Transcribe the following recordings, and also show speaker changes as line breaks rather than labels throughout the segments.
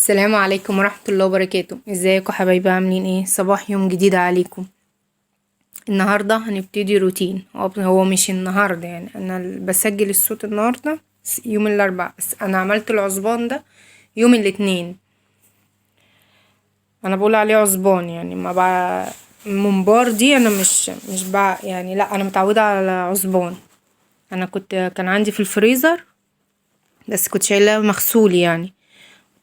السلام عليكم ورحمة الله وبركاته. ازيكم حبايبي؟ عاملين ايه؟ صباح يوم جديد عليكم. النهاردة هنبتدي روتين. هو مش النهاردة، يعني انا بسجل الصوت النهاردة يوم الاربعاء، بس انا عملت العصبان ده يوم الاثنين. انا بقول عليه عصبان، يعني ما بقى منبار دي. انا مش بقى يعني، لا انا متعودة على عصبان. انا كان عندي في الفريزر، بس كنت شايلاه مغسول يعني.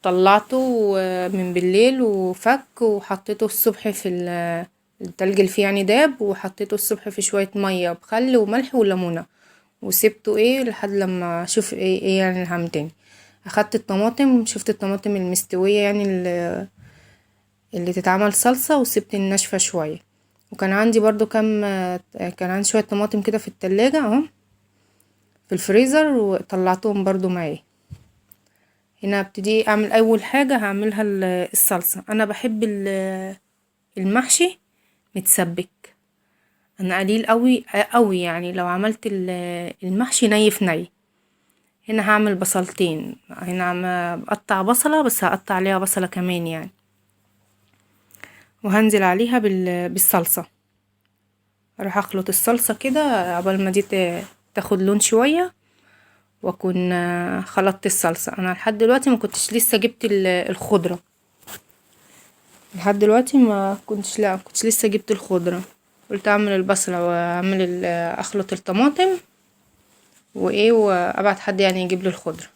طلعته من بالليل وفك، وحطيته الصبح في التلج اللي فيه يعني داب، وحطيته الصبح في شوية مية بخل وملح وليمونة، وسبته لحد لما اشوف ايه يعني الهم تاني. اخدت الطماطم، شفت الطماطم المستوية يعني اللي تتعمل صلصة، وسبت الناشفة شوية. وكان عندي برضو كان عندي شوية طماطم كده في التلاجة اهو في الفريزر، وطلعتهم برضو معايا. هنا ابتدي اعمل اول حاجة هعملها الصلصة. انا بحب المحشي متسبك. انا قليل قوي قوي يعني لو عملت المحشي ني في ني. هنا هعمل بصلتين. هنا بقطع بصلة، بس هقطع عليها بصلة كمان يعني، وهنزل عليها بالصلصة. اروح اخلط الصلصة كده قبل ما دي تاخد لون شوية، واكون خلطت الصلصة. انا لحد دلوقتي ما كنتش لسه جبت الخضرة. لحد دلوقتي ما كنتش لا كنتش لسه جبت الخضرة. قلت اعمل البصلة واعمل اخلط الطماطم وابعت حد يعني يجيب لي الخضرة.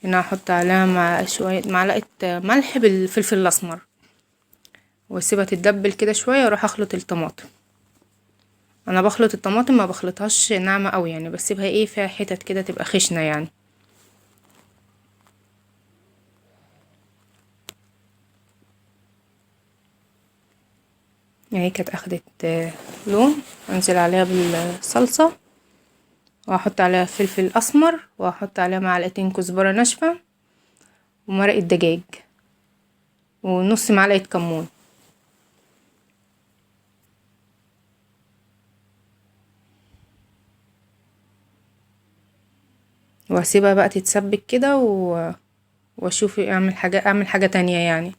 هنا هحط عليها مع شوية معلقة ملح بالفلفل الاسمر، واسيبها تتدبل كده شوية، واروح اخلط الطماطم. انا بخلط الطماطم ما بخلطهاش ناعمة قوي يعني، بسيبها فيها حتت كده تبقى خشنة يعني. اهي كانت اخدت لون. انزل عليها بالصلصة، واحط عليها فلفل اسمر، واحط عليها معلقتين كزبرة ناشفة، ومرقة دجاج، ونص معلقة كمون. واسيبها بقى تتسبك كده واشوف اعمل حاجة تانية يعني.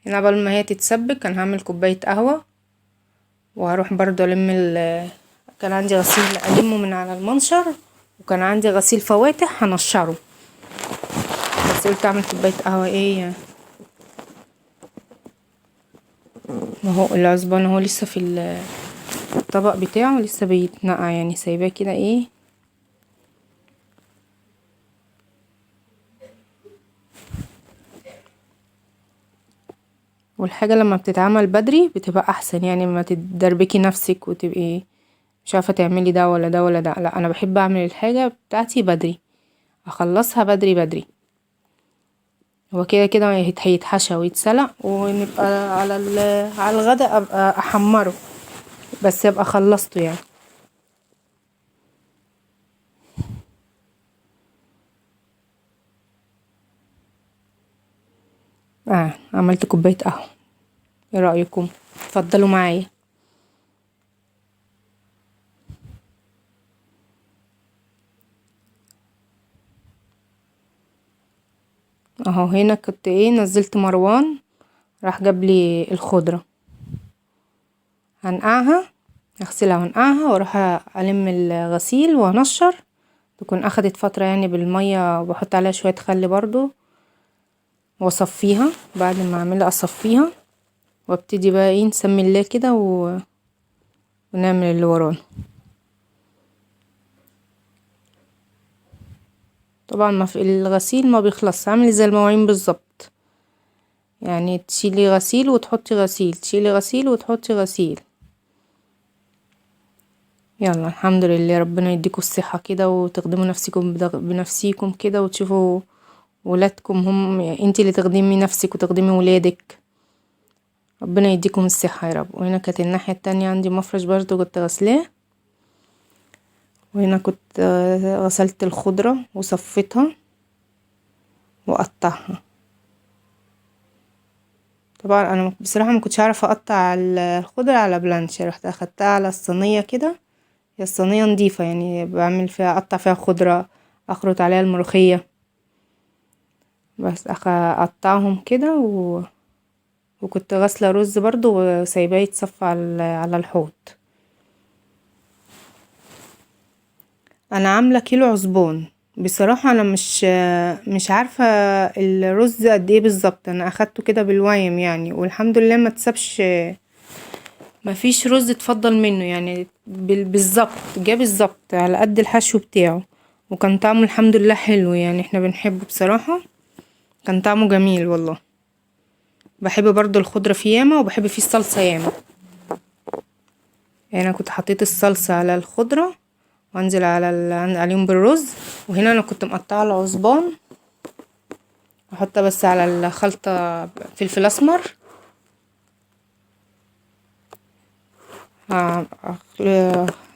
هنا قبل ما هي تتسبك انا هعمل كوباية قهوة، وهروح برضو كان عندي غسيل ألمه من على المنشر، وكان عندي غسيل فواتح هنشره. بس قلت اعمل كوباية قهوة اهو العزبان اهو لسه في الطبق بتاعه، لسه بيتنقع يعني، سايباه كده والحاجة لما بتتعمل بدري بتبقى احسن يعني، ما تدربكي نفسك وتبقي مش عارفة تعملي ده ولا ده ولا ده. لا انا بحب اعمل الحاجة بتاعتي بدري، اخلصها بدري بدري. هو كده كده هيتحشى ويتسلق، ونبقى على الغدا ابقى احمره، بس ابقى خلصته يعني. عملت كوباية قهوة. ايه رأيكم؟ اتفضلوا معايا. اهو هنا كنت نزلت مروان، راح جاب لي الخضرة. هنقعها، اغسلها وانقعها، واروح الم الغسيل وانشر. تكون اخدت فترة يعني بالمية، وبحط عليها شوية خل برضو، واصفيها. بعد ما اعملها اصفيها، وابتدي بقى نسمي الله كده ونعمل اللي ورانا. طبعا ما في الغسيل ما بيخلص، عامل زي المواعين بالظبط يعني. تشيلي غسيل وتحطي غسيل، تشيلي غسيل وتحطي غسيل. يلا الحمد لله، ربنا يديكم الصحة كده، وتخدموا نفسكم بنفسيكم كده، وتشوفوا ولادكم. هم يعني انتي اللي تخدمي نفسك وتخدمي ولادك. ربنا يديكم الصحة يا رب. وهنا كانت الناحية التانية عندي مفرش برضو كنت غسلاه. وهنا كنت غسلت الخضرة وصفيتها وقطعها. طبعا انا بصراحة ما كنتش عارفة اقطع الخضرة على بلانش، رحت اخدتها على الصينية كده. هي الصينية نضيفة يعني، بعمل فيها اقطع فيها خضرة، اخرط عليها الملوخية. بس اقطعهم كده وكنت غاسله رز برضو وسايباه يتصفى على الحوض. انا عامله كيلو عزبون. بصراحه انا مش عارفه الرز قد ايه بالظبط، انا اخدته كده بالويم يعني، والحمد لله ما تسبش، ما فيش رز اتفضل منه يعني، بالظبط جه بالظبط على قد الحشو بتاعه، وكان طعمه الحمد لله حلو يعني، احنا بنحبه بصراحه، كان طعمه جميل والله. بحب برضو الخضره فيه ياما، وبحب فيه الصلصه ياما. يعني انا كنت حطيت الصلصه على الخضره وانزل عليهم بالرز. وهنا انا كنت مقطعه العصبان، احط بس على الخلطه فلفل اسمر،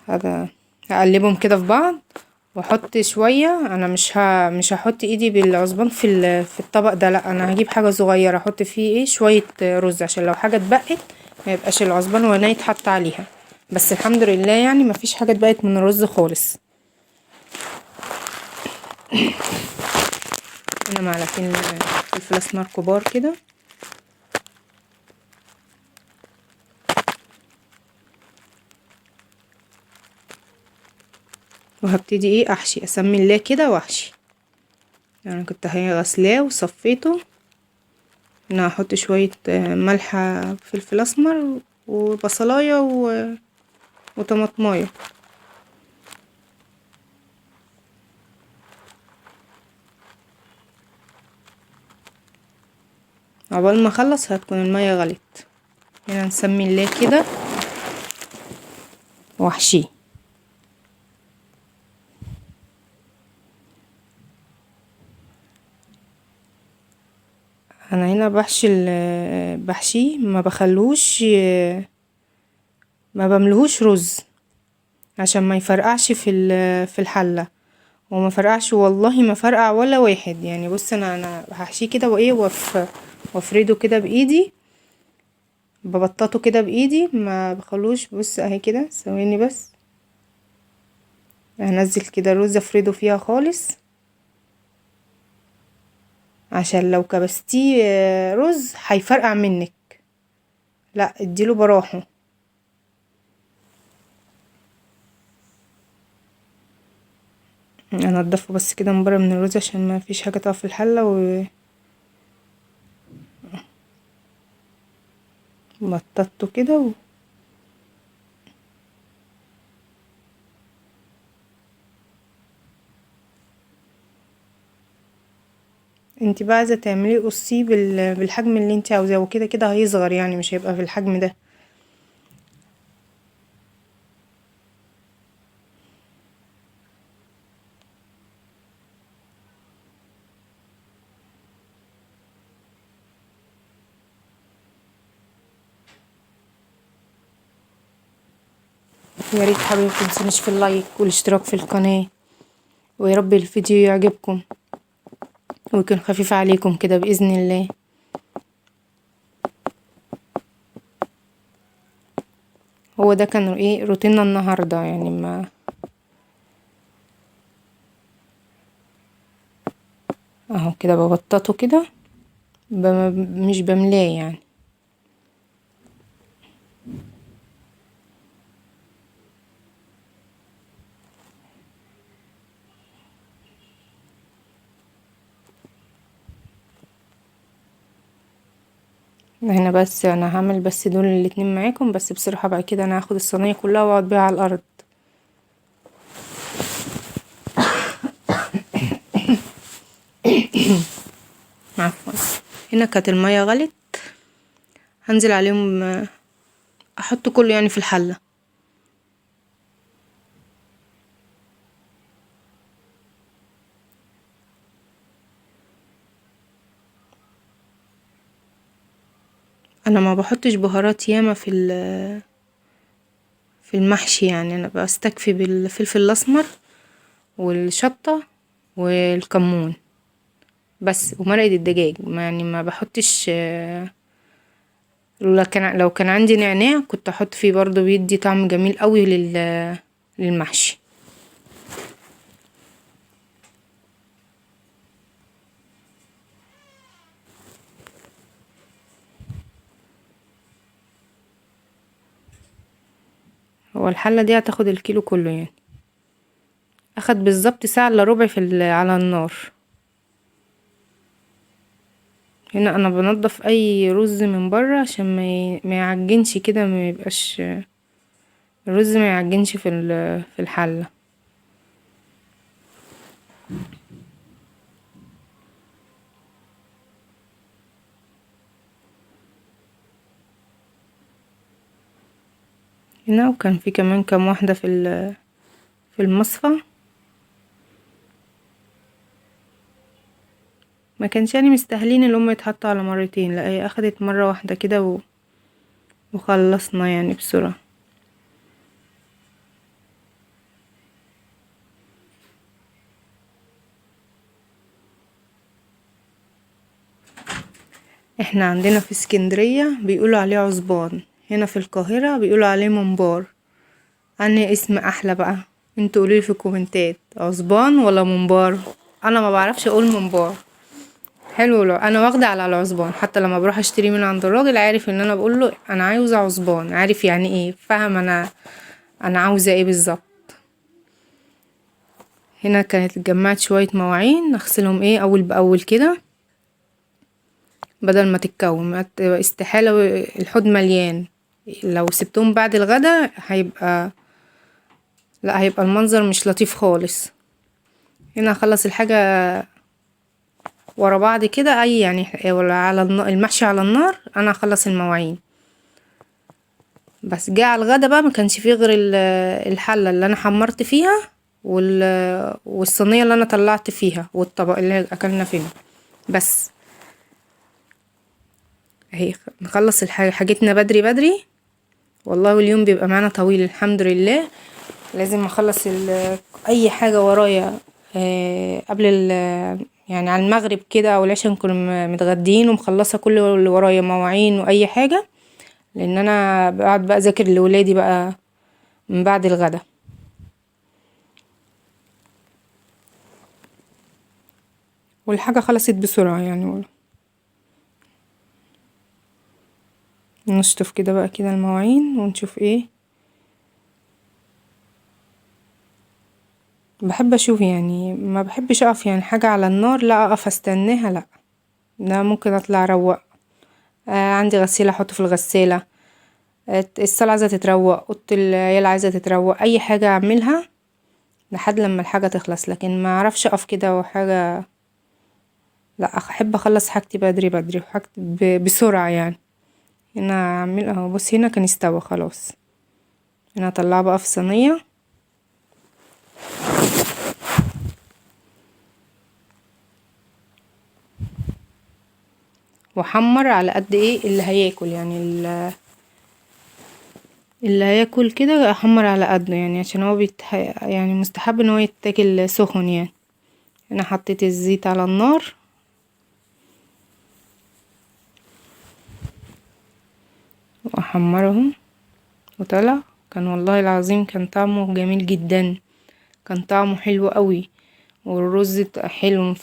هذا هقلبهم كده في بعض، واحط شويه. انا مش هحط ايدي بالعصبان في الطبق ده، لا انا هجيب حاجه صغيره احط فيه شويه رز، عشان لو حاجه اتبقت ما يبقاش العصبان ولا يتحط عليها. بس الحمد لله يعني ما فيش حاجه اتبقت من الرز خالص. هنا معلقتين فلفل اسمر كبار كده، وهبتدي احشي، اسمي الله كده واحشي. يعني كنت غسلاه وصفيته. انا هحط شويه ملح، فلفل اسمر، وبصلايه وطماطمايه. عقبال ما اخلص هتكون الميه غلت. هنا نسمي الله كده واحشيه. انا هنا بحشيه، ما بخلوش، ما بملهوش رز عشان ما يفرقعش في الحله، وما فرقعش والله، ما فرقع ولا واحد يعني. بص انا هحشيه كده وافرده كده بايدي، ببططه كده بايدي، ما بخلوش. بص اهي كده، ثواني بس، هنزل كده الرز افرده فيها خالص، عشان لو كبستيه رز هيفرقع منك، لا اديله براحه. انضفه بس كده من بره من الرز عشان ما فيش حاجه تقف في الحله، وبططته كده انتي بقى عايزه تعمليه قصيه بالحجم اللي انتي عاوزاه، وكده كده هيصغر يعني، مش هيبقى في الحجم ده. يا ريت حبيبي متنسونيش في اللايك والاشتراك في القناه، ويا رب الفيديو يعجبكم ويكون خفيف عليكم كده باذن الله. هو ده كان روتيننا النهارده يعني. ما اهو كده ببططه كده، مش بملاه يعني. هنا بس انا هعمل بس دول الاتنين معاكم بس، بصراحه بعد كده انا هاخد الصينيه كلها واقعد بيها على الارض. عفوا. هنا كانت الميه غلت، هنزل عليهم، احط كله يعني في الحله. انا ما بحطش بهارات ياما في المحشي يعني، انا بستكفي بالفلفل الاسمر والشطه والكمون بس، ومرقه الدجاج يعني ما بحطش. لو كان عندي نعناع كنت احط فيه برضو، بيدي طعم جميل قوي للمحشي. والحلة دي هتاخد الكيلو كله يعني. اخد بالظبط ساعة الا ربع على النار. هنا انا بنضف اي رز من بره عشان ما يعجنش كده، ما يبقاش الرز ما يعجنش في الحلة. هنا وكان في كمان كام واحدة في المصفى، ما كانش يعني مستاهلين اللي هم يتحطوا على مرتين، لا هي اخدت مرة واحدة كده وخلصنا يعني بسرعة. احنا عندنا في اسكندرية بيقولوا عليه عزبان، هنا في القاهرة بيقولوا عليه ممبار. انهي اسم احلى بقى؟ انتوا قولولي في الكومنتات، عزبان ولا ممبار؟ انا ما بعرفش اقول ممبار. حلو، لو انا واخده على العزبان، حتى لما بروح اشتري من عند الراجل عارف ان انا بقول له انا عاوزه عزبان، عارف يعني ايه، فاهم انا عاوزه ايه بالظبط. هنا كانت اتجمعت شويه مواعين، اغسلهم ايه اول باول كده بدل ما تتكون، ما تبقى استحاله الحوض مليان. لو سبتهم بعد الغدا هيبقى المنظر مش لطيف خالص. هنا اخلص الحاجه ورا بعض كده، اي يعني ولا على المحشي على النار، انا اخلص المواعين. بس جه على الغدا بقى ما كانش فيه غير الحله اللي انا حمرت فيها والصينيه اللي انا طلعت فيها والطبق اللي اكلنا فيه بس. اهي نخلص حاجتنا بدري بدري والله، واليوم بيبقى معانا طويل الحمد لله. لازم اخلص اي حاجه ورايا قبل يعني على المغرب كده او العشاء نكون متغدين ومخلصه كل اللي ورايا، مواعين واي حاجه، لان انا بقعد بقى اذاكر لولادي بقى من بعد الغدا. والحاجه خلصت بسرعه يعني. نشطف كده بقى كده المواعين ونشوف ايه. بحب اشوف يعني، ما بحبش اقف يعني حاجه على النار، لا اقف استناها، لا ده ممكن اطلع اروق. عندي غسالة احطه في الغسالة، الصلاة عايزة تتروق، اوضة العيال عايزة تتروق، اي حاجة اعملها لحد لما الحاجة تخلص. لكن ما اعرفش اقف كده وحاجة، لا احب اخلص حاجتي بدري بدري وحاجتي بسرعة يعني. هنا اعمل اهو، بص هنا كان استوى خلاص. هنا اطلعه بقى في صينية واحمر على قد ايه اللي هياكل يعني، اللي هياكل كده احمر على قده يعني، عشان هو يعني مستحب ان هو يتاكل سخن يعني. انا حطيت الزيت على النار واحمره وطلع، كان والله العظيم كان طعمه جميل جدا، كان طعمه حلو قوي، والرز حلو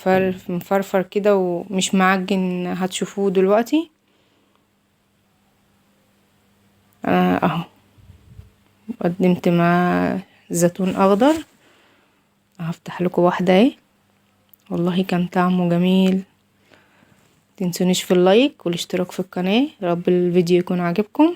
مفرفر كده ومش معجن، هتشوفوه دلوقتي. اهو قدمت مع زيتون اخضر، هفتح لكم واحده اهي، والله كان طعمه جميل. تنسونيش في اللايك والاشتراك في القناه، يا رب الفيديو يكون عجبكم.